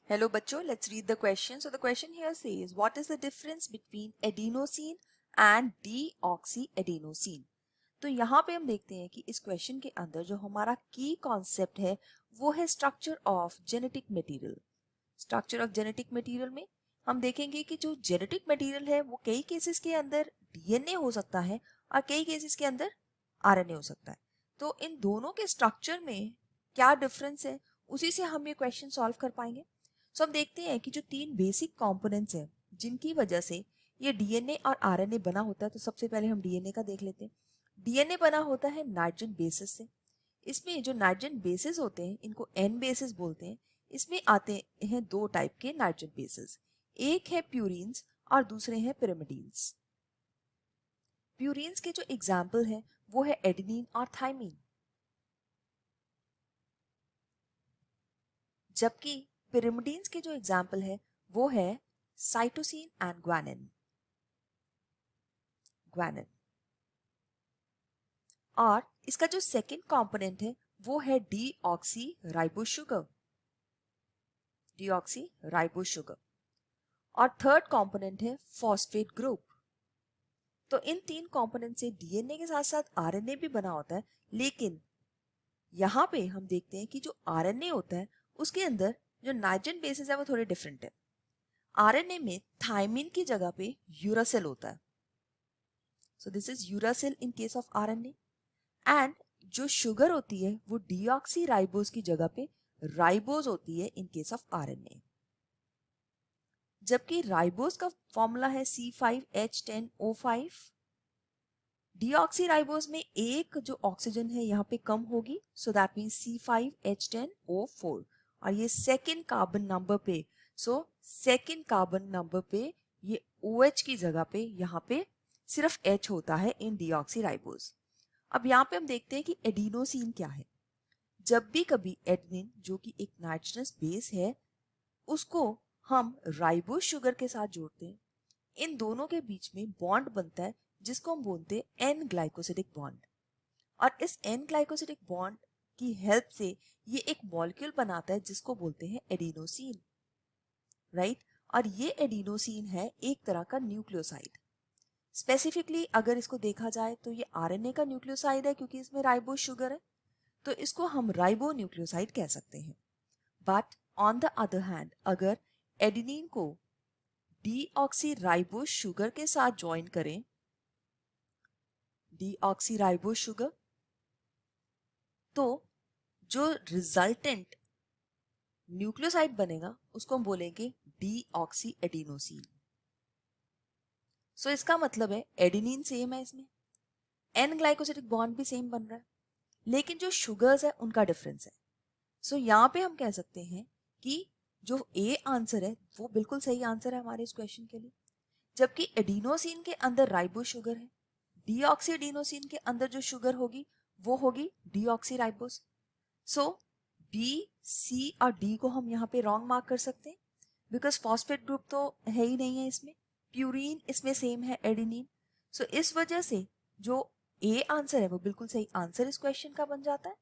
Hello बच्चों, let's read the question. So the question here says, what is the difference between adenosine and deoxyadenosine? तो यहाँ पे हम देखते हैं कि इस क्वेश्चन के अंदर जो हमारा की कॉन्सेप्ट है वो है structure of genetic material. Structure of genetic material में हम देखेंगे कि जो जेनेटिक मटेरियल है वो कई केसेस के अंदर डीएनए हो सकता है और कई केसेस के अंदर आरएनए हो सकता है। तो इन दोनों के स्ट्रक्चर में क्या डिफरेंस है, उसी से हम ये क्वेश्चन सॉल्व कर पाएंगे। सो हम देखते हैं कि जो तीन बेसिक कंपोनेंट्स हैं जिनकी वजह से ये डीएनए और आरएनए बना होता है, तो सबसे पहले हम डीएनए का देख लेते हैं। डीएनए बना होता है नाइट्रोजन बेसिस से। इसमें जो नाइट्रोजन बेसिस होते हैं इनको एन बेसिस बोलते हैं। इसमें आते हैं दो टाइप के नाइट्रोजन बेसिस, एक है प्यूरिन्स और दूसरे हैं पिरिमिडीन्स। प्यूरिन्स के जो एग्जाम्पल है वो है एडेनिन और थाइमिन, जबकि पिरिमिडीन्स के जो एग्जाम्पल है वो है साइटोसिन एंड ग्वानिन। और इसका जो सेकंड कंपोनेंट है वो है डीऑक्सी राइबोस शुगर और थर्ड कंपोनेंट है फॉस्फेट ग्रुप। तो इन तीन कंपोनेंट से डीएनए के साथ साथ आरएनए भी बना होता है, लेकिन यहाँ पे हम देखते हैं कि जो आरएनए होता है उसके अंदर जो नाइट्रोजन बेसिस है वो थोड़े डिफरेंट है। आरएनए में थाइमिन की जगह पे यूरासिल होता है, so this is uracil in case of RNA. And जो शुगर होती है वो डीऑक्सी राइबोस की जगह पे राइबोस होती है इन केस ऑफ आरएनए, जबकि राइबोस का फॉर्मूला है C5H10O5। डीऑक्सी राइबोस में एक जो ऑक्सीजन है यहाँ पे कम होगी, सो दैट मीन्स C5H10O4 और ये सेकेंड कार्बन नंबर पे, सो सेकेंड कार्बन नंबर पे ये OH की जगह पे यहाँ पे सिर्फ H होता है इन डीऑक्सी राइबोस। अब यहाँ पे हम देखते हैं कि एडिनोसिन क्या है। जब भी कभी एडेनिन जो कि एक नाइट्रोजनस बेस है उसको हम राइबोस शुगर के साथ जोड़ते हैं, इन दोनों के बीच में बॉन्ड बनता है जिसको हम बोलते हैं एन ग्लाइकोसिडिक बॉन्ड। और इस एन ग्लाइकोसिडिक बॉन्ड की हेल्प से ये एक मॉलिक्यूल बनाता है जिसको बोलते हैं एडिनोसिन, राइट। और ये एडिनोसिन है एक तरह का न्यूक्लियोसाइड। स्पेसिफिकली अगर इसको देखा जाए तो ये आरएनए का न्यूक्लियोसाइड है क्योंकि इसमें राइबोस शुगर है, तो इसको हम राइबो न्यूक्लियोसाइड कह सकते हैं। But on the other hand अगर एडेनिन को डीऑक्सी राइबोस शुगर के साथ ज्वाइन करें, डीऑक्सी राइबोस शुगर, तो जो रिजल्टेंट न्यूक्लियोसाइड बनेगा उसको हम बोलेंगे डीऑक्सी एडिनोसिन। सो इसका मतलब है एडेनिन सेम है, इसमें एन ग्लाइकोसिडिक बॉन्ड भी सेम बन रहा है, लेकिन जो शुगर्स है उनका डिफरेंस है। सो यहाँ पे हम कह सकते हैं कि जो ए आंसर है वो बिल्कुल सही आंसर है हमारे इस क्वेश्चन के लिए, जबकि एडिनोसिन के अंदर राइबोस शुगर है, डीऑक्सी एडिनोसिन के अंदर जो शुगर होगी वो होगी डीऑक्सी राइबोस। सो बी, सी और डी को हम यहाँ पे रॉन्ग मार्क कर सकते हैं बिकॉज फॉस्फेट ग्रुप तो है ही नहीं है इसमें, प्यूरीन इसमें सेम है एडेनिन। सो इस वजह से जो ए आंसर है वो बिल्कुल सही आंसर इस क्वेश्चन का बन जाता है।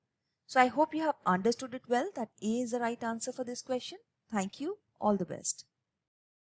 So I hope you have understood it well that A is the right answer for this question. Thank you. All the best.